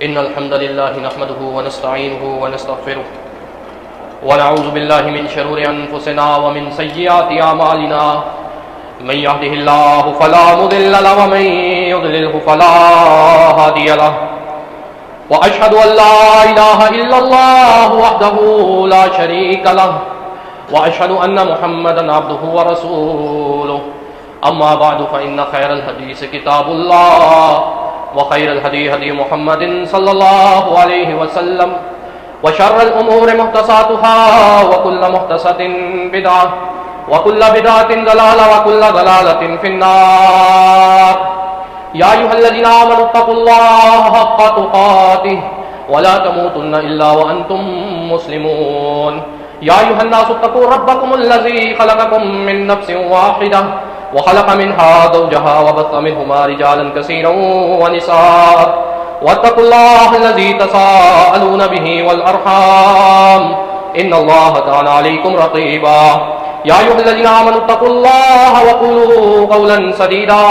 إن الحمد لله نحمده ونستعينه ونستغفره ونعوذ بالله من شرور أنفسنا ومن سيئات أعمالنا من يهده الله فلا مضل له ومن يضلله فلا هادي له وأشهد أن لا إله إلا الله وحده لا شريك له وأشهد أن محمدا عبده ورسوله أما بعد فإن خير الحديث كتاب الله وخير الهدي هدي محمد صلى الله عليه وسلم وشر الأمور محدثاتها وكل محدثة بدعة وكل بدعة ضلالة وكل ضلالة في النار يا أيها الذين آمنوا اتقوا الله حق تقاته ولا تموتن إلا وأنتم مسلمون يا أيها الناس اتقوا ربكم الذي خلقكم من نفس واحدة وخلق منها زوجها وبث منهما رجالا كثيرا ونساء واتقوا الله الذي تساءلون به والأرحام إن الله كان عليكم رقيبا يا أيها الذين آمنوا اتقوا الله وقولوا قولا سديدا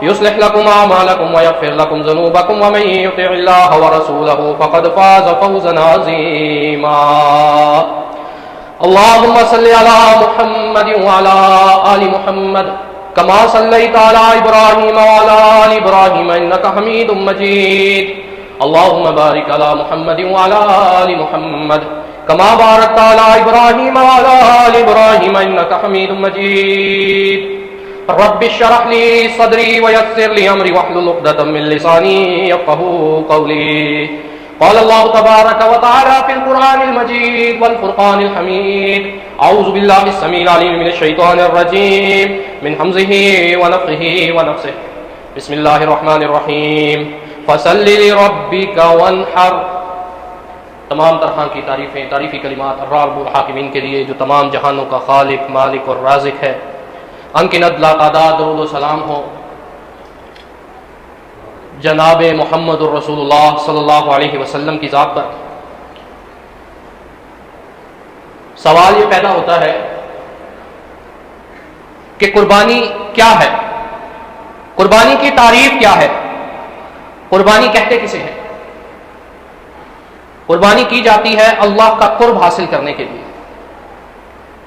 يصلح لكم أعمالكم ويغفر لكم ذنوبكم ومن يطع الله ورسوله فقد فاز فوزا عظيما اللهم صل على محمد وعلى آل محمد كما صليت على إبراهيم وعلى آل إبراهيم إنك حميد مجيد اللهم بارك على محمد وعلى آل محمد كما باركت على إبراهيم وعلى آل إبراهيم إنك حميد مجيد رب اشرح لي صدري ويسر لي أمري واحلل عقدة من لساني يفقهوا قولي قال الله تبارك وتعالى في القرآن المجيد والفرقان الحميد أعوذ بالله السميع العليم من الشيطان الرجيم من همزه ونفخه ونفسه بسم الله الرحمن الرحيم فصل لربك وانحر تمام طرح کی تعریفی کلمات الرب الحاکمین کے لیے جو تمام جہانوں کا خالق مالک اور رازق ہے انگنت لا تعداد درود و سلام ہو جناب محمد الرسول اللہ صلی اللہ علیہ وسلم کی ذات پر۔ سوال یہ پیدا ہوتا ہے کہ قربانی کیا ہے، قربانی کی تعریف کیا ہے، قربانی کہتے کسے ہیں؟ قربانی کی جاتی ہے اللہ کا قرب حاصل کرنے کے لیے۔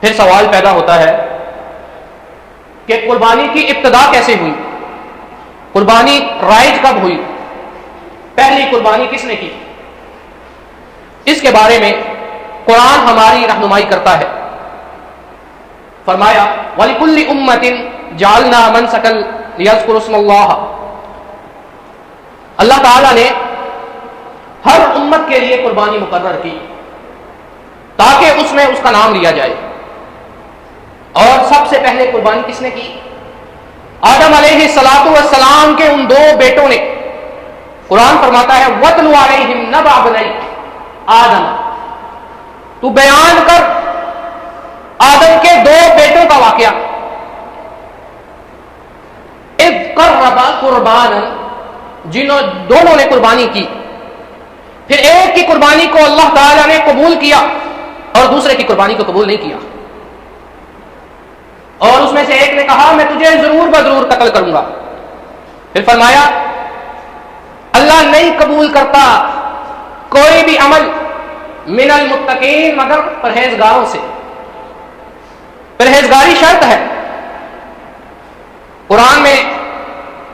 پھر سوال پیدا ہوتا ہے کہ قربانی کی ابتدا کیسے ہوئی، قربانی رائج کب ہوئی، پہلی قربانی کس نے کی؟ اس کے بارے میں قرآن ہماری رہنمائی کرتا ہے۔ فرمایا وَلِكُلِّ أُمَّةٍ جَعَلْنَا مَنْسَكًا لِيَذْكُرُوا اسْمَ اللَّهِ، اللہ تعالیٰ نے ہر امت کے لیے قربانی مقرر کی تاکہ اس میں اس کا نام لیا جائے۔ اور سب سے پہلے قربانی کس نے کی؟ آدم علیہ السلام کے ان دو بیٹوں نے۔ قرآن فرماتا ہے وَاتْلُ عَلَيْهِمْ نَبَأَ ابْنَيْ آدم، تو بیان کر آدم کے دو بیٹوں کا واقعہ۔ اذ قربا قربانا، جنہوں دونوں نے قربانی کی، پھر ایک کی قربانی کو اللہ تعالیٰ نے قبول کیا اور دوسرے کی قربانی کو قبول نہیں کیا، اور اس میں سے ایک نے کہا میں تجھے ضرور بضرور قتل کروں گا۔ پھر فرمایا اللہ نہیں قبول کرتا کوئی بھی عمل من المتقین مگر پرہیزگاروں سے، پرہیزگاری شرط ہے۔ قرآن میں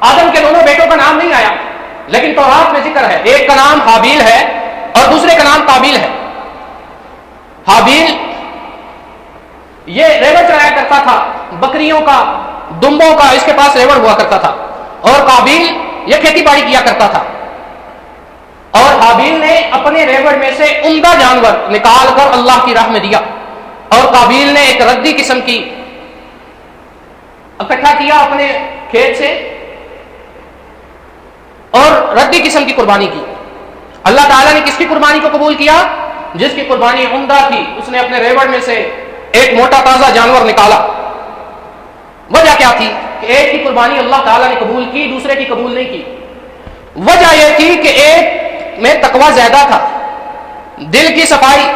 آدم کے دونوں بیٹوں کا نام نہیں آیا، لیکن تورات میں ذکر ہے، ایک کا نام حابیل ہے اور دوسرے کا نام قابیل ہے۔ حابیل یہ ریوڑ چلایا کرتا تھا، بکریوں کا، دمبوں کا اس کے پاس ریوڑ ہوا کرتا تھا، اور قابیل یہ کھیتی باڑی کیا کرتا تھا۔ اور حابیل نے اپنے ریوڑ میں سے عمدہ جانور نکال کر اللہ کی راہ میں دیا، اور قابیل نے ایک ردی قسم کی اکٹھا کیا اپنے کھیت سے اور ردی قسم کی قربانی کی۔ اللہ تعالیٰ نے کس کی قربانی کو قبول کیا؟ جس کی قربانی عمدہ تھی، اس نے اپنے ریوڑ میں سے ایک موٹا تازہ جانور نکالا۔ وجہ کیا تھی کہ ایک کی قربانی اللہ تعالیٰ نے قبول کی، دوسرے کی قبول نہیں کی؟ وجہ یہ تھی کہ ایک میں تقویٰ زیادہ تھا، دل کی صفائی۔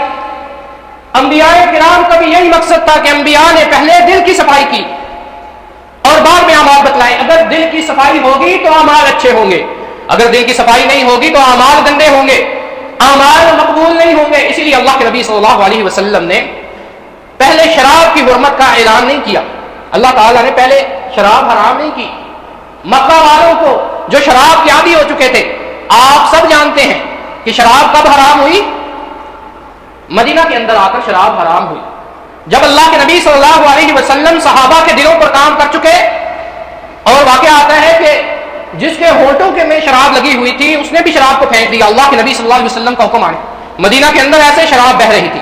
انبیاء کرام کا بھی یہی مقصد تھا کہ انبیاء نے پہلے دل کی صفائی کی اور بعد میں اعمال بتلائے۔ اگر دل کی صفائی ہوگی تو اعمال اچھے ہوں گے، اگر دل کی صفائی نہیں ہوگی تو اعمال گندے ہوں گے، اعمال مقبول نہیں ہوں گے. اسی لیے اللہ کے نبی صلی اللہ علیہ وسلم نے پہلے شراب کی حرمت کا اعلان نہیں کیا. اللہ تعالیٰ نے پہلے شراب حرام نہیں کی. مکہ والوں کو جو شراب کے عادی ہو چکے تھے، آپ سب جانتے ہیں کہ شراب کب حرام ہوئی؟ مدینہ کے اندر آ کر شراب حرام ہوئی. جب اللہ کے نبی صلی اللہ علیہ وسلم صحابہ کے دلوں پر کام کر چکے، اور واقعہ آتا ہے کہ جس کے ہونٹوں کے میں شراب لگی ہوئی تھی اس نے بھی شراب کو پھینک دیا. اللہ کے نبی صلی اللہ علیہ وسلم کا حکم آنے، مدینہ کے اندر ایسے شراب بہہ رہی تھی.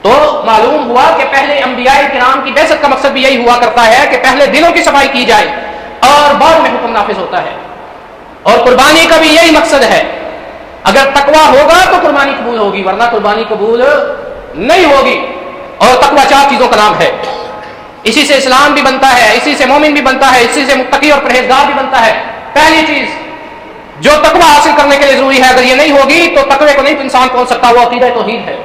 تو معلوم ہوا کہ پہلے انبیاء کرام کی بعثت کا مقصد بھی یہی ہوا کرتا ہے کہ پہلے دلوں کی صفائی کی جائے اور بعد میں حکم نافذ ہوتا ہے. اور قربانی کا بھی یہی مقصد ہے. اگر تقویٰ ہوگا تو قربانی قبول ہوگی، ورنہ قربانی قبول نہیں ہوگی. اور تقویٰ 4 چیزوں کا نام ہے. اسی سے اسلام بھی بنتا ہے، اسی سے مومن بھی بنتا ہے، اسی سے متقی اور پرہیزگار بھی بنتا ہے. پہلی چیز جو تقویٰ حاصل کرنے کے لیے ضروری ہے، اگر یہ نہیں ہوگی تو تقوی کو نہیں انسان پہنچ سکتا، وہ عقیدہ توحید ہے.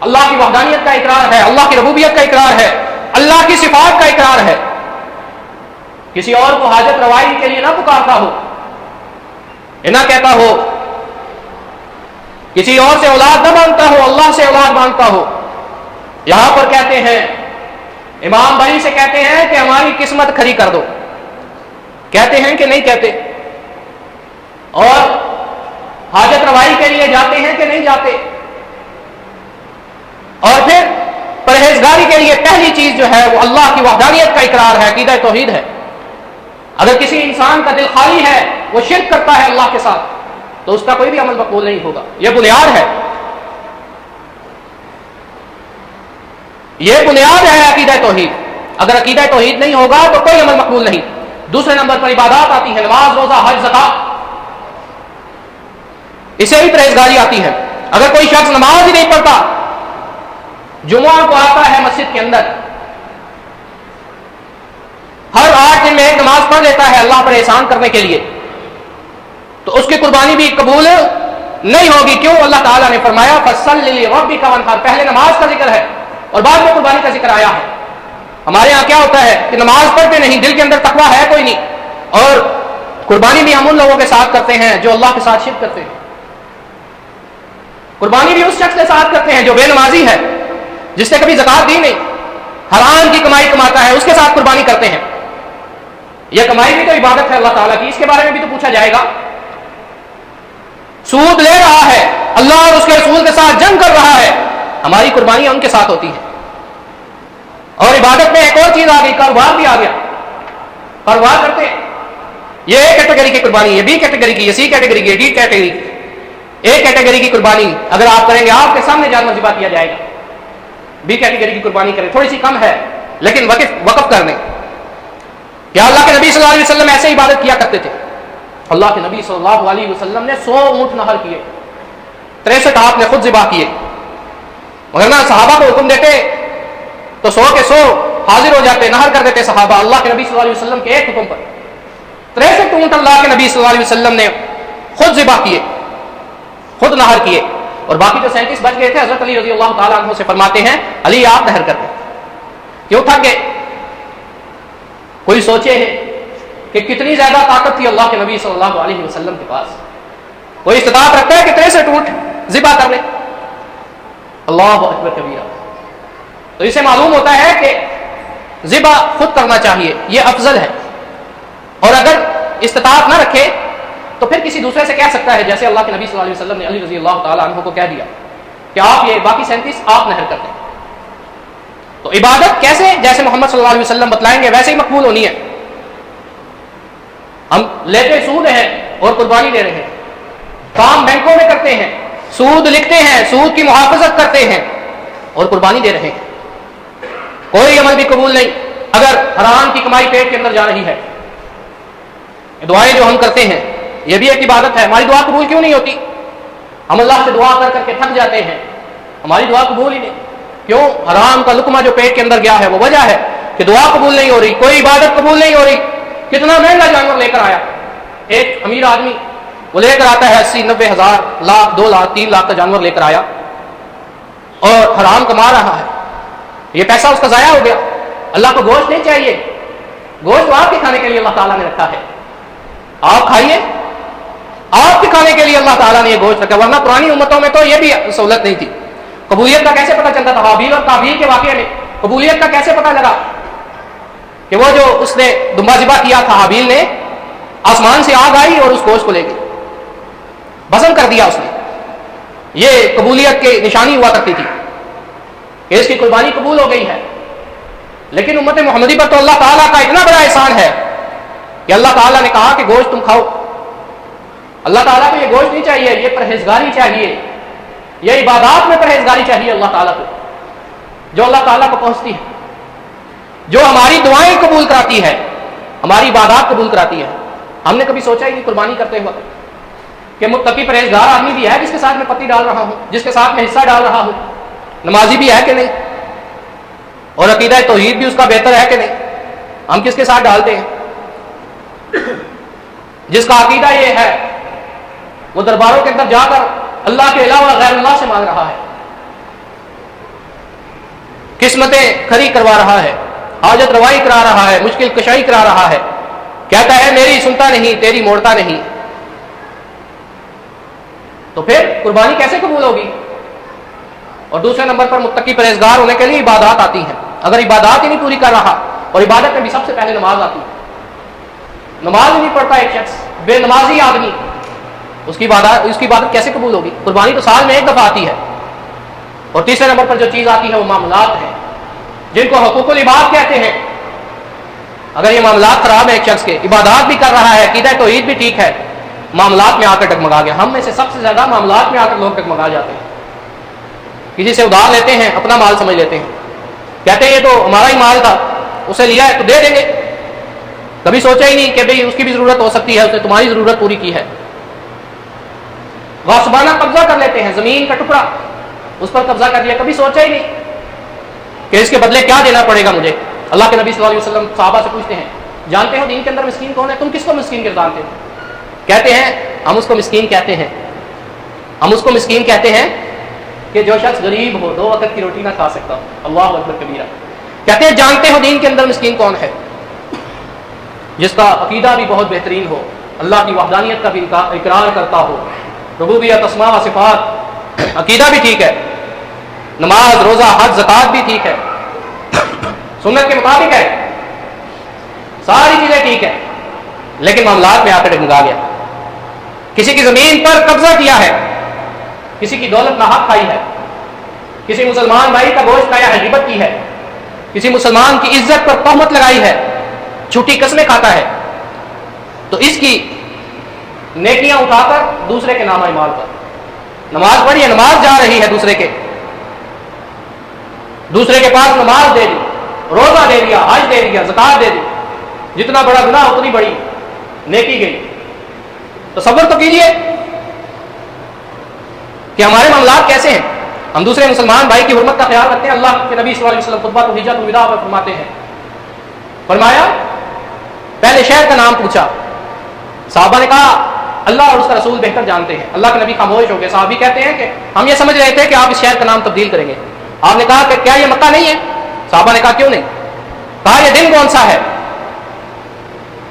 اللہ کی وحدانیت کا اقرار ہے، اللہ کی ربوبیت کا اقرار ہے، اللہ کی صفات کا اقرار ہے. کسی اور کو حاجت روائی کے لیے نہ پکارتا ہو، یہ نہ کہتا ہو، کسی اور سے اولاد نہ مانگتا ہو، اللہ سے اولاد مانگتا ہو. یہاں پر کہتے ہیں، امام بلی سے کہتے ہیں کہ ہماری قسمت کھری کر دو. کہتے ہیں کہ نہیں کہتے؟ اور حاجت روائی کے لیے جاتے ہیں کہ نہیں جاتے؟ اور پھر پرہیزگاری کے لیے پہلی چیز جو ہے وہ اللہ کی وحدانیت کا اقرار ہے، عقیدہ توحید ہے. اگر کسی انسان کا دل خالی ہے، وہ شرک کرتا ہے اللہ کے ساتھ، تو اس کا کوئی بھی عمل مقبول نہیں ہوگا. یہ بنیاد ہے، یہ بنیاد ہے عقیدہ توحید. اگر عقیدہ توحید نہیں ہوگا تو کوئی عمل مقبول نہیں. دوسرے نمبر پر عبادات آتی ہیں، نماز، روزہ، حج، زکات، اسے بھی پرہیزگاری آتی ہے. اگر کوئی شخص نماز ہی نہیں پڑھتا، جمعہ کو آتا ہے مسجد کے اندر، ہر 8 دن میں ایک نماز پڑھ لیتا ہے اللہ پر احسان کرنے کے لیے، تو اس کی قربانی بھی قبول نہیں ہوگی. کیوں؟ اللہ تعالیٰ نے فرمایا فَصَلِّ لِرَبِّكَ وَانْحَرْ، پہلے نماز کا ذکر ہے اور بعد میں قربانی کا ذکر آیا ہے. ہمارے یہاں کیا ہوتا ہے کہ نماز پڑھتے نہیں، دل کے اندر تقویٰ ہے کوئی نہیں، اور قربانی بھی ہم ان لوگوں کے ساتھ کرتے ہیں جو اللہ کے ساتھ شرک کرتے ہیں. قربانی بھی اس شخص کے ساتھ کرتے ہیں جو بے نمازی ہے، جس نے کبھی زکات دی نہیں، حرام کی کمائی کماتا ہے، اس کے ساتھ قربانی کرتے ہیں. یہ کمائی بھی تو عبادت ہے اللہ تعالیٰ کی، اس کے بارے میں بھی تو پوچھا جائے گا. سود لے رہا ہے، اللہ اور اس کے رسول کے ساتھ جنگ کر رہا ہے، ہماری قربانیاں ان کے ساتھ ہوتی ہیں. اور عبادت میں ایک اور چیز آ گئی، کاروبار بھی آ گیا. کاروبار کرتے ہیں، یہ اے کیٹیگری کی قربانی، یہ بی کیٹیگری کی، یہ سی کیٹیگری کی، یہ ڈی کیٹیگری کی. اے کیٹیگری کی قربانی اگر آپ کریں گے، آپ کے سامنے جانور ذبح کیا جائے گا. بی کیٹیگری کی قربانی کریں، تھوڑی سی کم ہے لیکن وقف کر دیں. یا اللہ کے نبی صلی اللہ علیہ وسلم ایسے عبادت کیا کرتے تھے. اللہ کے نبی صلی اللہ علیہ وسلم نے 100 اونٹ نہر کیے، 63 آپ نے خود ذبح کیے. مگر نہ صحابہ کو حکم دیتے تو 100 کے 100 حاضر ہو جاتے، نہر کر دیتے صحابہ اللہ کے نبی صلی اللہ علیہ وسلم کے ایک حکم پر. 63 اونٹ اللہ کے نبی صلی اللہ علیہ وسلم نے خود ذبح کیے، خود نہر کیے، اور باقی جو 37 بچ گئے تھے حضرت علی رضی اللہ تعالیٰ عنہ سے فرماتے ہیں علی آپ نہر کر دیں. کیوں تھک گئے؟ کوئی سوچے ہے کہ کتنی زیادہ طاقت تھی اللہ کے نبی صلی اللہ علیہ وسلم کے پاس. کوئی استطاعت رکھتا ہے کہ 63 اونٹ ذبح کر لے؟ اللہ اکبر کبیرہ. تو اسے معلوم ہوتا ہے کہ ذبح خود کرنا چاہیے، یہ افضل ہے. اور اگر استطاعت نہ رکھے تو پھر کسی دوسرے سے کہہ سکتا ہے، جیسے اللہ کے نبی صلی اللہ علیہ وسلم نے علی رضی اللہ تعالیٰ عنہ کو کہہ دیا کہ آپ یہ باقی 37 آپ نہر کر دیں. تو عبادت کیسے؟ جیسے محمد صلی اللہ علیہ وسلم بتلائیں گے ویسے ہی مقبول ہونی ہے. ہم لیتے سود ہیں اور قربانی دے رہے ہیں، کام بینکوں میں کرتے ہیں، سود لکھتے ہیں، سود کی محافظت کرتے ہیں اور قربانی دے رہے ہیں. کوئی عمل بھی قبول نہیں اگر حرام کی کمائی پیٹ کے اندر جا رہی ہے. دعائیں جو ہم کرتے ہیں یہ بھی ایک عبادت ہے. ہماری دعا قبول کیوں نہیں ہوتی؟ ہم اللہ سے دعا کر کر کے تھک جاتے ہیں، ہماری دعا قبول ہی نہیں. کیوں؟ حرام کا لقمہ جو پیٹ کے اندر گیا ہے وہ وجہ ہے کہ دعا قبول نہیں ہو رہی، کوئی عبادت قبول نہیں ہو رہی. کتنا مہنگا جانور لے کر آیا ایک امیر آدمی، وہ لے کر آتا ہے 80-90 ہزار، لاکھ، 2 لاکھ، 3 لاکھ کا جانور لے کر آیا اور حرام کما رہا ہے. یہ پیسہ اس کا ضائع ہو گیا. اللہ کو گوشت نہیں چاہیے، گوشت تو آپ کے کھانے کے لیے اللہ تعالیٰ نے رکھا ہے. آپ کھائیے، آپ کے کھانے کے لیے اللہ تعالیٰ نے یہ گوشت رکھا، ورنہ پرانی امتوں میں تو یہ بھی سہولت نہیں تھی۔ قبولیت کا کیسے پتہ چلتا تھا؟ حابیل اور قابیل کے واقعے میں قبولیت کا کیسے پتہ لگا کہ وہ جو اس نے دمبا ذبح کیا تھا حابیل نے، آسمان سے آگ آئی اور اس گوشت کو لے گئی، بزم کر دیا اس نے۔ یہ قبولیت کی نشانی ہوا کرتی تھی کہ اس کی قربانی قبول ہو گئی ہے۔ لیکن امت محمدی پر تو اللہ تعالیٰ کا اتنا بڑا احسان ہے کہ اللہ تعالیٰ نے کہا کہ گوشت تم کھاؤ۔ اللہ تعالیٰ کو یہ گوشت نہیں چاہیے، یہ پرہیزگاری چاہیے، یہ عبادات میں پرہیزگاری چاہیے اللہ تعالیٰ کو، جو اللہ تعالیٰ کو پہنچتی ہے، جو ہماری دعائیں قبول کراتی ہے، ہماری عبادات قبول کراتی ہے۔ ہم نے کبھی سوچا ہی نہیں قربانی کرتے ہوئے کہ متقی پرہیزگار آدمی بھی ہے جس کے ساتھ میں پتی ڈال رہا ہوں، جس کے ساتھ میں حصہ ڈال رہا ہوں، نمازی بھی ہے کہ نہیں، اور عقیدہ توحید بھی اس کا بہتر ہے کہ نہیں، ہم کس کے ساتھ ڈالتے ہیں؟ جس کا عقیدہ یہ ہے وہ درباروں کے اندر جا کر اللہ کے علاوہ غیر اللہ سے مانگ رہا ہے، قسمتیں کھری کروا رہا ہے، حاجت روائی کرا رہا ہے، مشکل کشائی کرا رہا ہے، کہتا ہے میری سنتا نہیں، تیری موڑتا نہیں، تو پھر قربانی کیسے قبول ہوگی؟ اور دوسرے نمبر پر متقی پرہیزگار ہونے کے لیے عبادات آتی ہیں۔ اگر عبادات ہی نہیں پوری کر رہا، اور عبادت میں بھی سب سے پہلے نماز آتی ہے، نماز ہی نہیں پڑھتا ایک شخص، بے نمازی آدمی، اس کی عبادت کیسے قبول ہوگی؟ قربانی تو سال میں ایک دفعہ آتی ہے۔ اور تیسرے نمبر پر جو چیز آتی ہے وہ معاملات ہیں، جن کو حقوق العباد کہتے ہیں۔ اگر یہ معاملات خراب ہے، ایک شخص کے عبادات بھی کر رہا ہے، عقیدہ توحید بھی ٹھیک ہے، معاملات میں آ کر ڈگمگا گیا۔ ہم میں سے سب سے زیادہ معاملات میں آ کر لوگ ڈگمگا جاتے ہیں۔ کسی سے ادھار لیتے ہیں، اپنا مال سمجھ لیتے ہیں، کہتے ہیں یہ تو ہمارا ہی مال تھا، اسے لیا ہے تو دے دیں گے، کبھی سوچا ہی نہیں کہ بھئی اس کی بھی ضرورت ہو سکتی ہے، اس نے تمہاری ضرورت پوری کی ہے۔ غاصبانہ قبضہ کر لیتے ہیں، زمین کا ٹکڑا اس پر قبضہ کر لیا، کبھی سوچا ہی نہیں کہ اس کے بدلے کیا دینا پڑے گا مجھے۔ اللہ کے نبی صلی اللہ علیہ وسلم صحابہ سے پوچھتے ہیں، جانتے ہو دین کے اندر مسکین کون ہے؟ تم کس کو مسکین جانتے ہو؟ کہتے ہیں ہم اس کو مسکین کہتے ہیں، ہم اس کو مسکین کہتے ہیں کہ جو شخص غریب ہو، 2 وقت کی روٹی نہ کھا سکتا ہو۔ اللہ اکبر کبیرہ۔ کہتے ہیں جانتے ہو دین کے اندر مسکین کون ہے؟ جس کا عقیدہ بھی بہت بہترین ہو، اللہ کی وحدانیت کا بھی اقرار کرتا ہو، ربوبیت، اسماء و صفات، عقیدہ بھی ٹھیک ہے، نماز، روزہ، حج، زکوٰۃ بھی ٹھیک ہے، سنت کے مطابق ہے، ساری چیزیں ٹھیک ہے، لیکن معاملات میں آ کر ڈگمگا گیا، کسی کی زمین پر قبضہ کیا ہے، کسی کی دولت ناحق کھائی ہے، کسی مسلمان بھائی کا گوشت کھایا ہے، غیبت کی ہے، کسی مسلمان کی عزت پر تہمت لگائی ہے، جھوٹی قسمیں کھاتا ہے، تو اس کی نیکیاں اٹھا کر دوسرے کے نام اعمال پر، نماز پڑھی ہے، نماز جا رہی ہے دوسرے کے پاس نماز دے دی، روزہ دے دیا، حج دے دیا، زکوٰۃ دے دی، جتنا بڑا گناہ اتنی بڑی نیکی گئی۔ تصور تو کیجئے کہ ہمارے معاملات کیسے ہیں۔ ہم دوسرے مسلمان بھائی کی حرمت کا خیال رکھتے ہیں۔ اللہ کے نبی صلی اللہ علیہ وسلم خطبہ الحجۃ الوداع پر فرماتے ہیں، فرمایا پہلے شہر کا نام پوچھا، صحابہ نے کہا اللہ اور اس کا رسول بہتر جانتے ہیں۔ اللہ کے نبی خاموش ہو گئے۔ صحابی کہتے ہیں کہ ہم یہ سمجھ رہے تھے کہ آپ اس شہر کا نام تبدیل کریں گے۔ آپ نے کہا کہ کیا یہ مکہ نہیں ہے؟ صحابہ نے کہا کیوں نہیں؟ کہا یہ دن کون سا ہے؟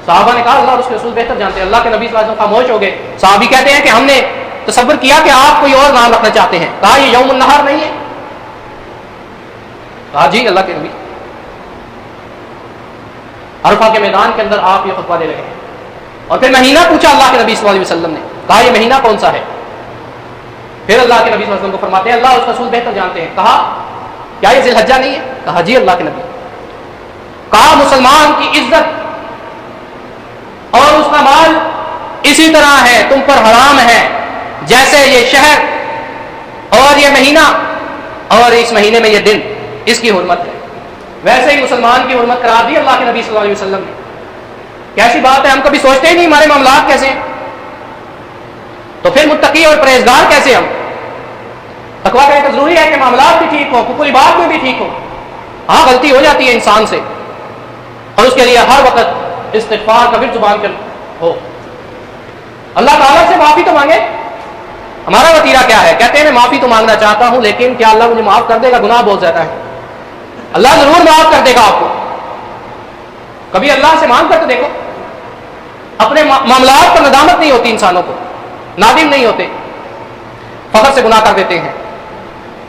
صحابہ نے کہا اللہ اور اس کے رسول بہتر جانتے ہیں۔ اللہ کے نبی صلی اللہ علیہ وسلم خاموش ہو گئے۔ صحابی کہتے ہیں کہ ہم نے تصور کیا کہ آپ کوئی اور نام رکھنا چاہتے ہیں۔ کہا یہ یوم النہار نہیں ہے؟ کہا جی اللہ کے نبی۔ عرفہ کے میدان کے اندر آپ یہ خطبہ دے رہے ہیں، اور پھر مہینہ پوچھا اللہ کے نبی صلی اللہ علیہ وسلم نے، کہا یہ مہینہ کون سا ہے؟ پھر اللہ کے نبی صلی اللہ علیہ وسلم کو فرماتے ہیں اللہ اور اس کا رسول بہتر جانتے ہیں۔ کہا کیا یہ ذی الحجہ نہیں ہے؟ کہا جی اللہ کے نبی۔ کہا مسلمان کی عزت اور اس کا مال اسی طرح ہے، تم پر حرام ہے جیسے یہ شہر اور یہ مہینہ اور اس مہینے میں یہ دن، اس کی حرمت ہے، ویسے ہی مسلمان کی حرمت قرار دی اللہ کے نبی صلی اللہ علیہ وسلم نے۔ کیسی بات ہے، ہم کبھی سوچتے ہی نہیں ہمارے معاملات کیسے ہیں، تو پھر متقی اور پرہیزگار کیسے ہم؟ تقویٰ کا تو ضروری ہے کہ معاملات بھی ٹھیک ہو، حقوق العباد میں بھی ٹھیک ہو۔ ہاں غلطی ہو جاتی ہے انسان سے، اور اس کے لیے ہر وقت استغفار کا ورد زبان پر ہو، اللہ تعالیٰ سے معافی تو مانگے۔ ہمارا وتیرہ کیا ہے؟ کہتے ہیں میں معافی تو مانگنا چاہتا ہوں لیکن کیا اللہ مجھے معاف کر دے گا؟ گناہ بہت زیادہ ہے۔ اللہ ضرور معاف کر دے گا آپ کو، کبھی اللہ سے مانگ کر تو دیکھو۔ اپنے معاملات پر ندامت نہیں ہوتی انسانوں کو، نادم نہیں ہوتے، فخر سے گناہ کر دیتے ہیں۔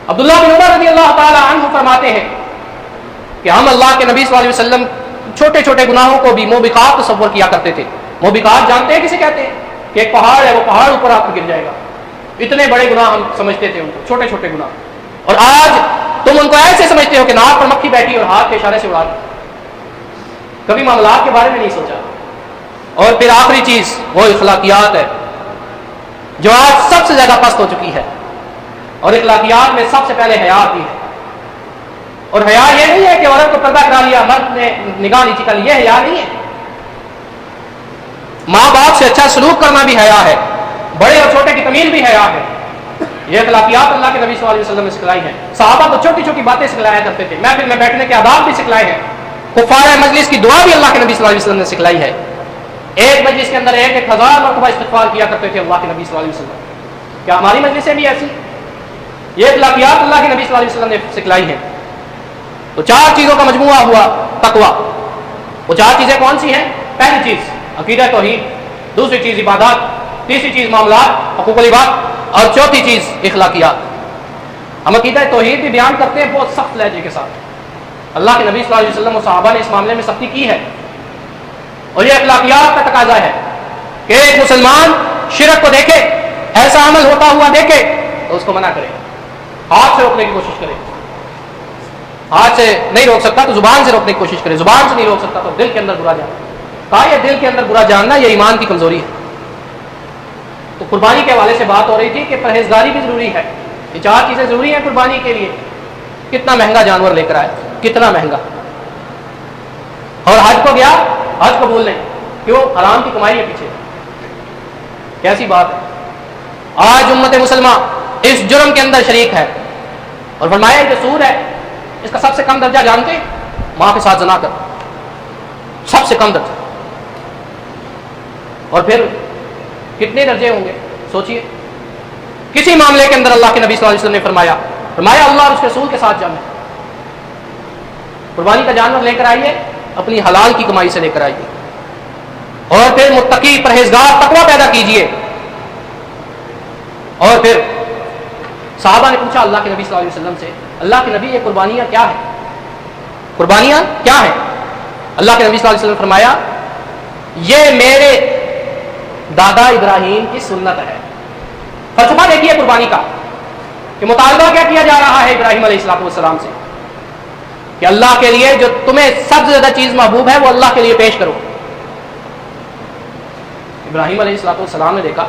عبداللہ بن عمر رضی اللہ تعالی عنہ فرماتے ہیں کہ ہم اللہ کے نبی صلی اللہ علیہ وسلم چھوٹے چھوٹے گناہوں کو بھی موبقات تصور کیا کرتے تھے۔ موبقات جانتے ہیں کسے کہتے ہیں؟ کہ ایک پہاڑ ہے، وہ پہاڑ اوپر آ کر گر جائے گا، اتنے بڑے گناہ ہم سمجھتے تھے ان کو، چھوٹے چھوٹے گناہ، اور آج تم ان کو ایسے سمجھتے ہو کہ ناک پر مکھی بیٹھی اور ہاتھ کے اشارے سے اڑا دی، کبھی معاملات کے بارے میں نہیں سوچا۔ اور پھر آخری چیز وہ اخلاقیات ہے جو آج سب سے زیادہ پست ہو چکی ہے، اور اخلاقیات میں سب سے پہلے حیا آتی ہے۔ اور حیا یہ نہیں ہے کہ عورت کو پردہ کرا لیا، مرد نے نگاہ نیچی کر لی، یہ حیا نہیں ہے۔ ماں باپ سے اچھا سلوک کرنا بھی حیا ہے، بڑے اور چھوٹے کی تمیز بھی حیا ہے۔ یہ اخلاقیات اللہ کے نبی صلی اللہ علیہ وسلم نے سکھلائی ہیں۔ صحابہ کو چھوٹی چھوٹی باتیں سکھلایا کرتے تھے، محفل میں بیٹھنے کے آداب بھی سکھلائے ہیں، کفار مجلس کی دعا بھی اللہ کے نبی صلی اللہ علیہ وسلم نے سکھلائی ہے۔ ایک مجلس کے اندر 1000 مرتبہ استغفار کیا کرتے تھے اللہ کے نبی صلی اللہ علیہ وسلم۔ کیا ہماری مجلسیں بھی ایسی؟ یہ اخلاقیات اللہ کے نبی صلی اللہ علیہ وسلم نے سکھلائی ہیں۔ تو 4 چیزوں کا مجموعہ ہوا تقویٰ۔ وہ 4 چیزیں کون سی ہیں؟ پہلی چیز عقیدہ توحید، دوسری چیز عبادات، تیسری چیز معاملات حقوق العباد، اور چوتھی چیز اخلاقیات۔ ہم عقیدہ توحید بھی بیان کرتے ہیں بہت سخت لہجے کے ساتھ۔ اللہ کے نبی صلی اللہ علیہ وسلم و صحابہ نے اس معاملے میں سختی کی ہے، اور یہ اخلاقیات کا تقاضا ہے کہ ایک مسلمان شرک کو دیکھے، ایسا عمل ہوتا ہوا دیکھے تو اس کو منع کرے، ہاتھ سے روکنے کی کوشش کرے۔ ہاتھ سے نہیں روک سکتا تو زبان سے روکنے کی کوشش کرے، زبان سے نہیں روک سکتا تو دل کے اندر برا جانا۔ کہا یہ دل کے اندر برا جاننا یہ ایمان کی کمزوری ہے۔ تو قربانی کے حوالے سے بات ہو رہی تھی کہ پرہیزگاری بھی ضروری ہے۔ یہ 4 چیزیں ضروری ہیں قربانی کے لیے۔ کتنا مہنگا جانور لے کر آئے، کتنا مہنگا، اور حج کو گیا، حج قبول نہیں، کیوں؟ حرام کی کمائی ہے پیچھے۔ کیسی بات ہے؟ آج امت مسلمہ اس جرم کے اندر شریک ہے، اور فرمایا جو سود ہے اس کا سب سے کم درجہ جانتے ہیں؟ ماں کے ساتھ زنا کر، سب سے کم درجہ۔ اور پھر کتنے درجے ہوں گے سوچئے۔ کسی معاملے کے اندر اللہ کے نبی صلی اللہ علیہ وسلم نے فرمایا اللہ اور اس کے رسول کے ساتھ جانا۔ قربانی کا جانور لے کر آئیے، اپنی حلال کی کمائی سے لے کر آئیے، اور پھر متقی پرہیزگار تقویٰ پیدا کیجئے۔ اور پھر صحابہ نے پوچھا اللہ کے نبی صلی اللہ علیہ وسلم سے، اللہ کے نبی یہ قربانیاں کیا ہیں؟ قربانیاں کیا ہیں؟ اللہ کے نبی صلی اللہ علیہ وسلم نے فرمایا یہ میرے دادا ابراہیم کی سنت ہے۔ فلسفہ دیکھیے قربانی کا کہ مطالبہ کیا کیا جا رہا ہے ابراہیم علیہ السلام سے کہ اللہ کے لیے جو تمہیں سب سے زیادہ چیز محبوب ہے وہ اللہ کے لیے پیش کرو۔ ابراہیم علیہ السلام نے دیکھا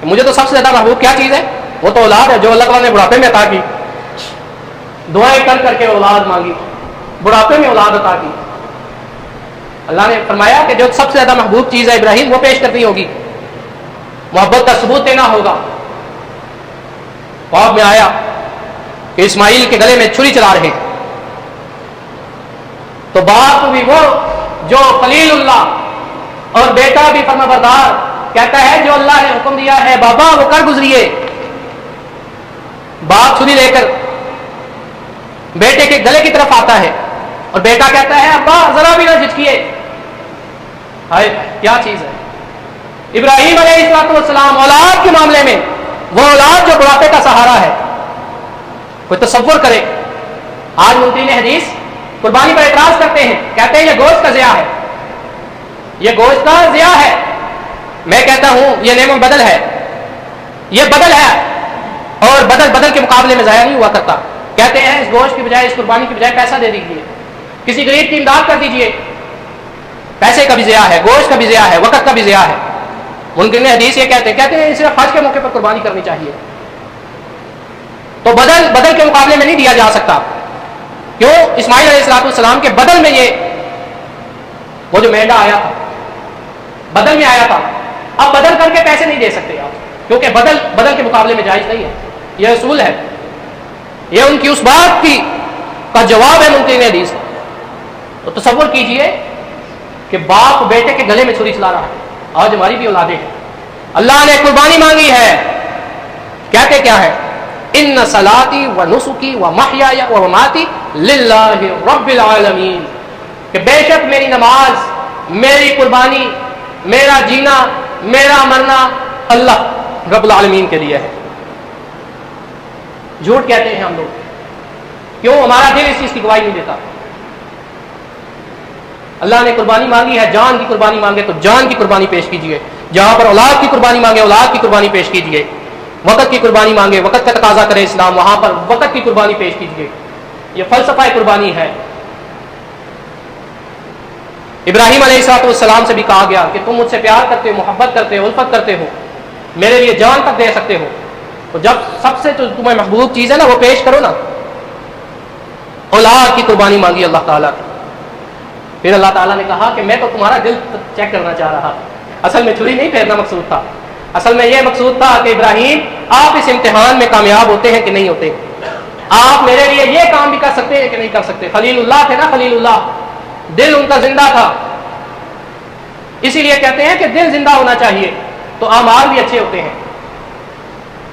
کہ مجھے تو سب سے زیادہ محبوب کیا چیز ہے؟ وہ تو اولاد ہے جو اللہ تعالیٰ نے بڑھاپے میں عطا کی، دعائیں کر کے اولاد مانگی، بڑھاپے میں اولاد عطا کی۔ اللہ نے فرمایا کہ جو سب سے زیادہ محبوب چیز ہے ابراہیم وہ پیش کرنی ہوگی، محبت کا ثبوت دینا ہوگا۔ خواب میں آیا کہ اسماعیل کے گلے میں چھری چلا رہے ہیں، تو باپ بھی وہ جو خلیل اللہ اور بیٹا بھی فرما بردار کہتا ہے جو اللہ نے حکم دیا ہے بابا وہ کر گزریے۔ باپ چھری لے کر بیٹے کے گلے کی طرف آتا ہے اور بیٹا کہتا ہے ابا ذرا بھی نہ جھجکیے۔ ہائے کیا چیز ہے! ابراہیم علیہ السلام اولاد کے معاملے میں وہ اولاد جو بڑھاپے کا سہارا ہے، کوئی تصور کرے۔ آج منکرین حدیث قربانی پر اعتراض کرتے ہیں، کہتے ہیں یہ گوشت کا ضیاء ہے، یہ گوشت کا ضیاء ہے۔ میں کہتا ہوں یہ نعم بدل ہے، یہ بدل ہے، اور بدل کے مقابلے میں ضائع نہیں ہوا کرتا۔ کہتے ہیں اس گوشت کی بجائے، اس قربانی کی بجائے پیسہ دے دیجیے، کسی غریب کی امداد کر دیجیے۔ پیسے کا بھی ضیاء ہے، گوشت کا بھی ضیاء ہے، وقت کا بھی ضیاء ہے۔ منکرین حدیث یہ کہتے ہیں صرف حج کے موقع پر قربانی کرنی چاہیے۔ تو بدل کے مقابلے میں نہیں دیا جا سکتا۔ کیوں؟ اسماعیل علیہ السلام کے بدل میں یہ وہ جو مینڈا آیا تھا بدل میں آیا تھا، اب بدل کر کے پیسے نہیں دے سکتے آپ، کیونکہ بدل کے مقابلے میں جائز نہیں ہے۔ یہ اصول ہے، یہ ان کی اس بات کا جواب ہے منکرین حدیث۔ تو تصور کیجئے کہ باپ بیٹے کے گلے میں چھری چلا رہا ہے۔ آج ہماری بھی اولادیں ہیں، اللہ نے قربانی مانگی ہے، کہتے کیا ہے؟ ان صلاتی و نسکی و محیای و مماتی للہ رب العالمین، کہ بے شک میری نماز، میری قربانی، میرا جینا میرا مرنا اللہ رب العالمین کے لیے ہے. جھوٹ کہتے ہیں ہم لوگ. کیوں؟ ہمارا دل اس چیز کی گواہی نہیں دیتا. اللہ نے قربانی مانگی ہے، جان کی قربانی مانگے تو جان کی قربانی پیش کیجیے. جہاں پر اولاد کی قربانی مانگے اولاد کی قربانی پیش کیجیے. وقت کی قربانی مانگے، وقت کا تقاضا کرے اسلام، وہاں پر وقت کی قربانی پیش کیجیے. یہ فلسفہ قربانی ہے. ابراہیم علیہ السلام سے بھی کہا گیا کہ تم مجھ سے پیار کرتے ہو، محبت کرتے ہو، الفت کرتے ہو، میرے لیے جان تک دے سکتے ہو، تو جب سب سے جو تمہیں محبوب چیز ہے نا وہ پیش کرو نا. اولاد کی قربانی مانگی اللہ تعالیٰ کی. پھر اللہ تعالیٰ نے کہا کہ میں تو تمہارا دل چیک کرنا چاہ رہا. اصل میں چھری نہیں پھیرنا مقصود تھا، اصل میں یہ مقصود تھا کہ ابراہیم آپ اس امتحان میں کامیاب ہوتے ہیں کہ نہیں ہوتے. آپ میرے لیے یہ کام بھی کر سکتے ہیں کہ نہیں کر سکتے. خلیل اللہ تھے نا، خلیل اللہ، دل ان کا زندہ تھا. اسی لیے کہتے ہیں کہ دل زندہ ہونا چاہیے تو اعمال بھی اچھے ہوتے ہیں.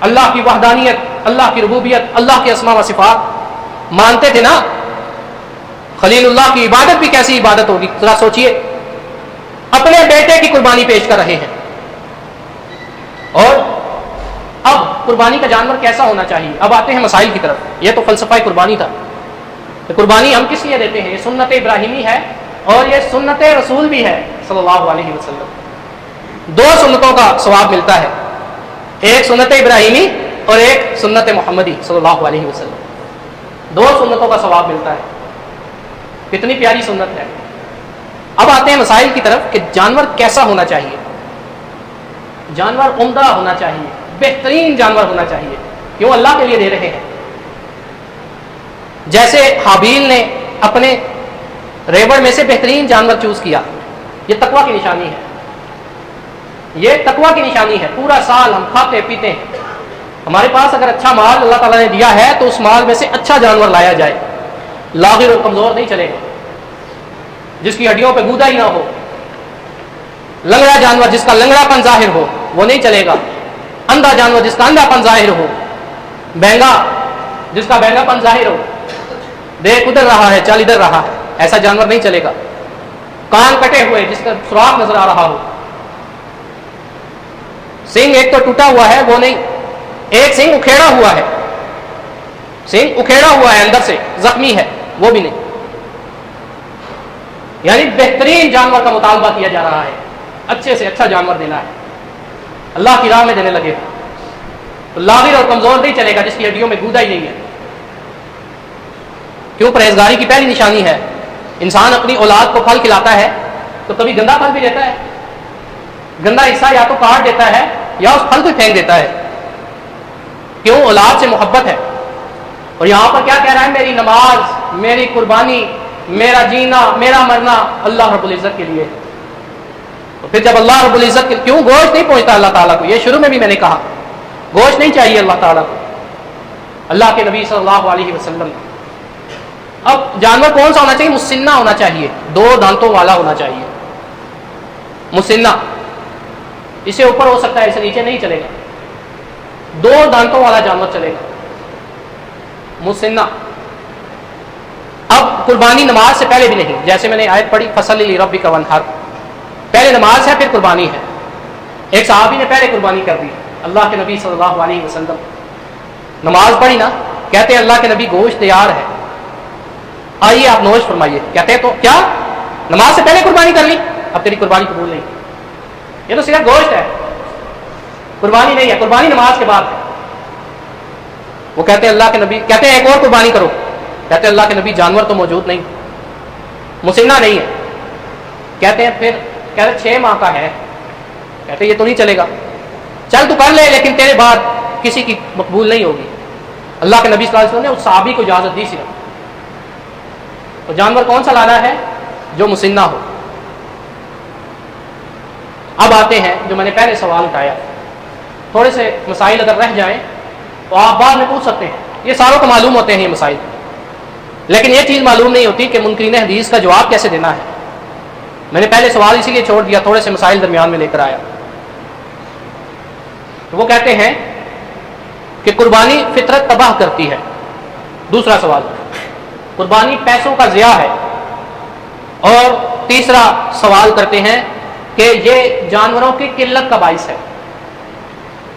اللہ کی وحدانیت، اللہ کی ربوبیت، اللہ کے اسماء و صفات مانتے تھے نا. خلیل اللہ کی عبادت بھی کیسی عبادت ہوگی ذرا سوچئے. اپنے بیٹے کی قربانی پیش کر رہے ہیں. اور اب قربانی کا جانور کیسا ہونا چاہیے؟ اب آتے ہیں مسائل کی طرف. یہ تو فلسفہ قربانی تھا. قربانی ہم کس لیے دیتے ہیں؟ یہ سنت ابراہیمی ہے اور یہ سنت رسول بھی ہے صلی اللہ علیہ وسلم. دو سنتوں کا ثواب ملتا ہے، ایک سنت ابراہیمی اور ایک سنت محمدی صلی اللہ علیہ وسلم. دو سنتوں کا ثواب ملتا ہے. کتنی پیاری سنت ہے. اب آتے ہیں مسائل کی طرف کہ جانور کیسا ہونا چاہیے. جانور عمدہ ہونا چاہیے، بہترین جانور ہونا چاہیے. کیوں؟ اللہ کے لیے دے رہے ہیں. جیسے حابیل نے اپنے ریوڑ میں سے بہترین جانور چوز کیا. یہ تقویٰ کی نشانی ہے. یہ تقویٰ کی نشانی ہے. پورا سال ہم کھاتے پیتے ہیں، ہمارے پاس اگر اچھا مال اللہ تعالیٰ نے دیا ہے تو اس مال میں سے اچھا جانور لایا جائے. لاغر اور کمزور نہیں چلے گا، جس کی ہڈیوں پہ گودا ہی نہ ہو. لنگڑا جانور جس کا لنگڑا پن ظاہر ہو وہ نہیں چلے گا. اندھا جانور جس کا اندھا پن ظاہر ہو، بینگا جس کا بینگا پن ظاہر ہو، دیکھ ادھر رہا ہے چل ادھر رہا ہے، ایسا جانور نہیں چلے گا. کان کٹے ہوئے جس کا سراخ نظر آ رہا ہو، سنگ ایک تو ٹوٹا ہوا ہے وہ نہیں، ایک سنگ اکھیڑا ہوا ہے، سنگ اکھیڑا ہوا ہے اندر سے زخمی ہے وہ بھی نہیں. یعنی بہترین جانور کا مطالبہ کیا جا رہا ہے. اچھے سے اچھا جانور دینا ہے. اللہ کی راہ میں دینے لگے تو لاغر اور کمزور نہیں چلے گا جس کی ہڈیوں میں گودا ہی نہیں ہے. کیوں؟ پرہیزگاری کی پہلی نشانی ہے. انسان اپنی اولاد کو پھل کھلاتا ہے تو کبھی گندا پھل بھی دیتا ہے. گندا حصہ یا تو کاٹ دیتا ہے یا اس پھل کو پھینک دیتا ہے. کیوں؟ اولاد سے محبت ہے. اور یہاں پر کیا کہہ رہا ہے؟ میری نماز، میری قربانی، میرا جینا، میرا مرنا اللہ رب العزت کے لیے. تو پھر جب اللہ رب العزت کے کیوں گوشت نہیں پہنچتا اللہ تعالیٰ کو؟ یہ شروع میں بھی میں نے کہا گوشت نہیں چاہیے اللہ تعالیٰ کو، اللہ کے نبی صلی اللہ علیہ وسلم. اب جانور کون سا ہونا چاہیے؟ مسنہ ہونا چاہیے، دو دانتوں والا ہونا چاہیے. مسنہ، اسے اوپر ہو سکتا ہے اسے نیچے نہیں چلے گا. دو دانتوں والا جانور چلے گا، مسنہ. اب قربانی نماز سے پہلے بھی نہیں، جیسے میں نے آیت پڑھی فصلی لربک وانحر، پہلے نماز ہے پھر قربانی ہے. ایک صحابی نے پہلے قربانی کر دی. اللہ کے نبی صلی اللہ علیہ وسلم نماز پڑھی نا، کہتے ہیں اللہ کے نبی گوشت تیار ہے، آئیے آپ نوش فرمائیے. کہتے ہیں تو کیا نماز سے پہلے قربانی کر لی؟ اب تیری قربانی قبول نہیں. یہ تو صرف گوشت ہے، قربانی نہیں ہے. قربانی نماز کے بعد ہے. وہ کہتے ہیں اللہ کے نبی، کہتے ہیں ایک اور قربانی کرو. کہتے ہیں اللہ کے نبی جانور تو موجود نہیں، مسنہ نہیں ہے. کہتے ہیں پھر کہتے ہیں 6 ماہ کا ہے. کہتے ہیں یہ تو نہیں چلے گا. چل تو کر لے لیکن تیرے بعد کسی کی مقبول نہیں ہوگی. اللہ کے نبی صلی اللہ علیہ وسلم نے اس صحابی کو اجازت دی صرف. تو جانور کون سا لانا ہے؟ جو مسنہ ہو. اب آتے ہیں جو میں نے پہلے سوال اٹھایا. تھوڑے سے مسائل اگر رہ جائیں تو آپ بعد میں پوچھ سکتے ہیں. یہ ساروں کو معلوم ہوتے ہیں یہ مسائل، لیکن یہ چیز معلوم نہیں ہوتی کہ منکرین حدیث کا جواب کیسے دینا ہے. میں نے پہلے سوال اسی لیے چھوڑ دیا، تھوڑے سے مسائل درمیان میں لے کر آیا. وہ کہتے ہیں کہ قربانی فطرت تباہ کرتی ہے. دوسرا سوال، قربانی پیسوں کا ضیاع ہے. اور تیسرا سوال کرتے ہیں کہ یہ جانوروں کی قلت کا باعث ہے.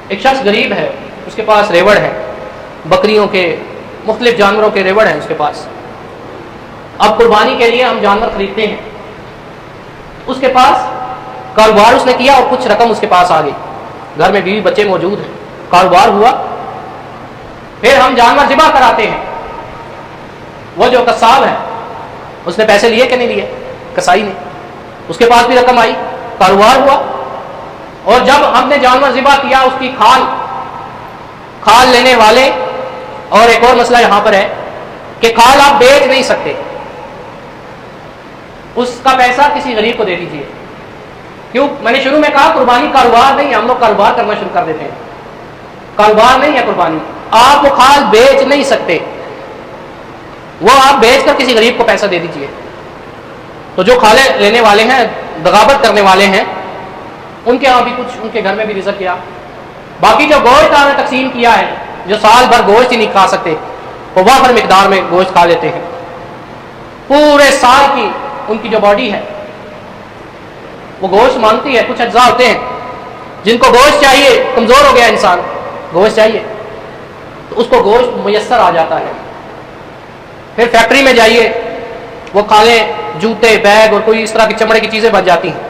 ایک شخص غریب ہے، اس کے پاس ریوڑ ہے، بکریوں کے مختلف جانوروں کے ریوڑ ہیں اس کے پاس. اب قربانی کے لیے ہم جانور خریدتے ہیں، اس کے پاس کاروبار اس نے کیا اور کچھ رقم اس کے پاس آ گئی، گھر میں بیوی بچے موجود ہیں، کاروبار ہوا، پھر ہم جانور ذبح کراتے ہیں. وہ جو قصاب ہے اس نے پیسے لیے کہ نہیں لیے؟ کسائی نے. اس کے پاس بھی رقم آئی، کاروبار ہوا، اور جب ہم نے جانور ذبح کیا اس کی کھال لینے والے. اور ایک اور مسئلہ یہاں پر ہے کہ کھال آپ بیچ نہیں سکتے، اس کا پیسہ کسی غریب کو دے دیجیے. کیوں؟ میں نے شروع میں کہا قربانی کاروبار نہیں ہے، ہم لوگ کاروبار کرنا شروع کر دیتے ہیں. کاروبار نہیں ہے قربانی، آپ وہ کھال بیچ نہیں سکتے، وہ آپ بیچ کر کسی غریب کو پیسہ دے دیجیے. تو جو کھالے لینے والے ہیں، دغابت کرنے والے ہیں، ان کے یہاں بھی کچھ، ان کے گھر میں بھی رزق کیا. باقی جو گوشت آپ نے تقسیم کیا ہے، جو سال بھر گوشت ہی نہیں کھا سکتے، وہ وافر مقدار میں گوشت کھا لیتے ہیں. پورے سال کی ان کی جو باڈی ہے وہ گوشت مانگتی ہے. کچھ اجزاء ہوتے ہیں جن کو گوشت چاہیے، کمزور ہو گیا انسان، گوشت چاہیے تو اس کو گوشت میسر آ جاتا ہے. پھر فیکٹری میں جائیے، وہ کھالیں، جوتے، بیگ اور کوئی اس طرح کی چمڑے کی چیزیں بن جاتی ہیں.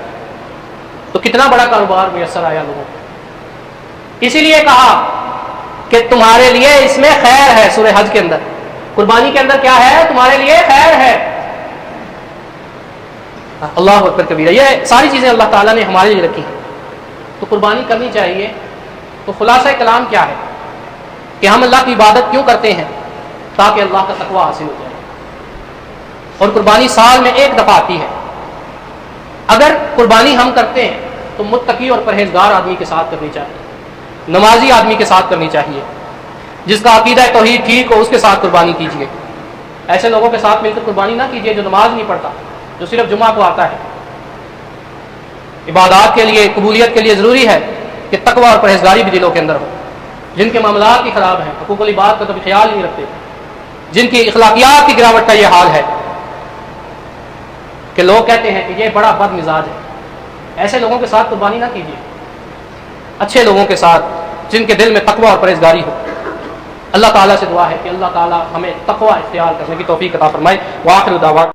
تو کتنا بڑا کاروبار میسر آیا لوگوں کو. اسی لیے کہا کہ تمہارے لیے اس میں خیر ہے. سورہ حج کے اندر، قربانی کے اندر کیا ہے؟ تمہارے لیے خیر ہے. اللہ اکبر کبیرہ. یہ ساری چیزیں اللہ تعالیٰ نے ہمارے لیے رکھی ہیں، تو قربانی کرنی چاہیے. تو خلاصہ کلام کیا ہے کہ ہم اللہ کی عبادت کیوں کرتے ہیں؟ تاکہ اللہ کا تقوی حاصل ہو جائے. اور قربانی سال میں ایک دفعہ آتی ہے. اگر قربانی ہم کرتے ہیں تو متقی اور پرہیزگار آدمی کے ساتھ کرنی چاہیے، نمازی آدمی کے ساتھ کرنی چاہیے، جس کا عقیدہ توحید ٹھیک ہو، اس کے ساتھ قربانی کیجیے. ایسے لوگوں کے ساتھ مل کر قربانی نہ کیجیے جو نماز نہیں پڑھتا، جو صرف جمعہ کو آتا ہے. عبادات کے لیے، قبولیت کے لیے ضروری ہے کہ تقوی اور پرہیزگاری بھی دلوں کے اندر ہو. جن کے معاملات ہی خراب ہیں، حقوق العباد کا کبھی خیال نہیں رکھتے، جن کی اخلاقیات کی گراوٹ کا یہ حال ہے کہ لوگ کہتے ہیں کہ یہ بڑا بد مزاج ہے، ایسے لوگوں کے ساتھ قربانی نہ کیجیے. اچھے لوگوں کے ساتھ جن کے دل میں تقوی اور پرہیزگاری ہو. اللہ تعالیٰ سے دعا ہے کہ اللہ تعالیٰ ہمیں تقوی اختیار کرنے کی توفیق عطا فرمائے. وآخر دعوانا